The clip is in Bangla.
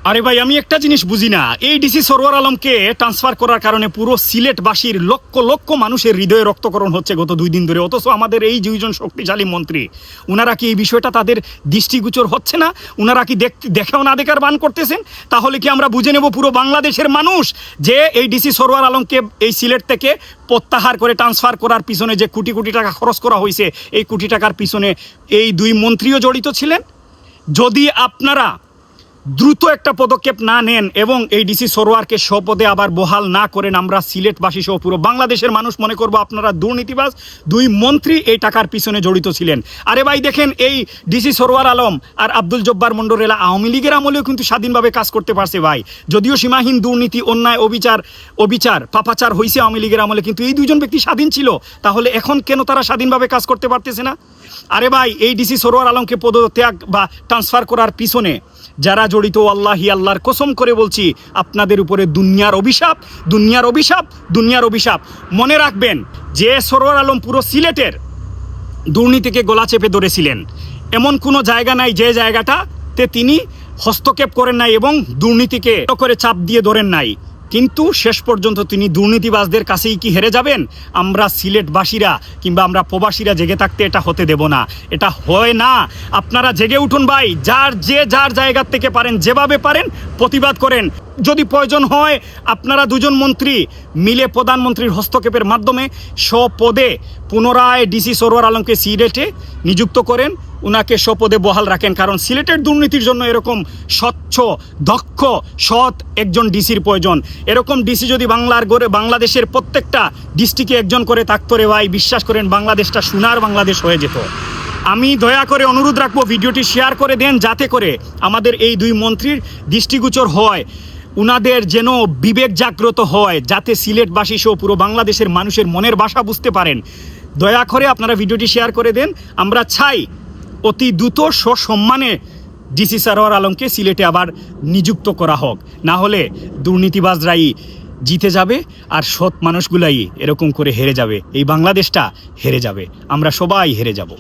আরে ভাই, আমি একটা জিনিস বুঝি না, এই ডিসি সরওয়ার আলমকে ট্রান্সফার করার কারণে পুরো সিলেটবাসীর লক্ষ লক্ষ মানুষের হৃদয়ে রক্তকরণ হচ্ছে গত 2 দিন ধরে, অথচ আমাদের এই 2জন শক্তিশালী মন্ত্রী, ওনারা কি এই বিষয়টা তাদের দৃষ্টিগোচর হচ্ছে না? ওনারা কি দেখেও না দেখার বান করতেছেন? তাহলে কি আমরা বুঝে নেব পুরো বাংলাদেশের মানুষ যে এই ডিসি সরওয়ার আলমকে এই সিলেট থেকে প্রত্যাহার করে ট্রান্সফার করার পিছনে যে কোটি কোটি টাকা খরচ করা হয়েছে, এই কোটি টাকার পিছনে এই 2 মন্ত্রীও জড়িত ছিলেন? যদি আপনারা দ্রুত একটা পদক্ষেপ না নেন এবং এই ডিসি সরওয়ারকে স্বপদে আবার বহাল না করেন, আমরা সিলেটবাসী সহ পুরো বাংলাদেশের মানুষ মনে করবো আপনারা দুর্নীতিবাজ 2 মন্ত্রী এই টাকার পিছনে জড়িত ছিলেন। আরে ভাই দেখেন, এই ডিসি সরওয়ার আলম আর আব্দুল জব্বার মন্ডল আওয়ামী লীগের আমলেও কিন্তু স্বাধীনভাবে কাজ করতে পারছে ভাই। যদিও সীমাহীন দুর্নীতি, অন্যায়, অবিচার পাপাচার হয়েছে আওয়ামী লীগের আমলে, কিন্তু এই 2জন ব্যক্তি স্বাধীন ছিল। তাহলে এখন কেন তারা স্বাধীনভাবে কাজ করতে পারতেছে না? আরে ভাই, এই ডিসি সরওয়ার আলমকে পদত্যাগ বা ট্রান্সফার করার পিছনে যারা জড়িত, আল্লাহর কসম করে বলছি, আপনাদের উপরে দুনিয়ার অভিশাপ, দুনিয়ার অভিশাপ, দুনিয়ার অভিশাপ। মনে রাখবেন যে সরওয়ার আলম পুরো সিলেটের দুর্নীতিকে গলা চেপে ধরেছিলেন, এমন কোনো জায়গা নাই যে জায়গাটাতে তিনি হস্তক্ষেপ করেন নাই এবং দুর্নীতিকে করে চাপ দিয়ে ধরেন নাই। কিন্তু শেষ পর্যন্ত তিনি দুর্নীতিবাজদের কাছেই কি হেরে যাবেন? আমরা সিলেটবাসীরা কিংবা আমরা প্রবাসীরা জেগে থাকতে এটা হতে দেব না। এটা হয় না। আপনারা জেগে উঠুন ভাই, যার জায়গা থেকে পারেন, যেভাবে পারেন প্রতিবাদ করেন। যদি প্রয়োজন হয় আপনারা 2জন মন্ত্রী মিলে প্রধানমন্ত্রীর হস্তক্ষেপের মাধ্যমে স্বপদে পুনরায় ডিসি সরওয়ার আলমকে সিলেটে নিযুক্ত করেন, উনাকে স্বপদে বহাল রাখেন। কারণ সিলেটের দুর্নীতির জন্য এরকম স্বচ্ছ, দক্ষ, সৎ একজন ডিসির প্রয়োজন। এরকম ডিসি যদি বাংলাদেশের প্রত্যেকটা ডিস্ট্রিক্টে একজন করে থাকতো রে ভাই, বিশ্বাস করেন বাংলাদেশটা সোনার বাংলাদেশ হয়ে যেত। আমি দয়া করে অনুরোধ রাখবো, ভিডিওটি শেয়ার করে দেন যাতে করে আমাদের এই 2 মন্ত্রীর দৃষ্টিগোচর হয়, উনাদের যেন বিবেক জাগ্রত হয়, যাতে সিলেটবাসী সহ পুরো বাংলাদেশের মানুষের মনের ভাষা বুঝতে পারেন। দয়া করে আপনারা ভিডিওটি শেয়ার করে দেন। আমরা চাই অতি দ্রুত সসম্মানে ডিসি সরওয়ার আলমকে সিলেটে আবার নিযুক্ত করা হোক, না হলে দুর্নীতিবাজরাই জিতে যাবে আর সৎ মানুষগুলাই এরকম করে হেরে যাবে, এই বাংলাদেশটা হেরে যাবে, আমরা সবাই হেরে যাব।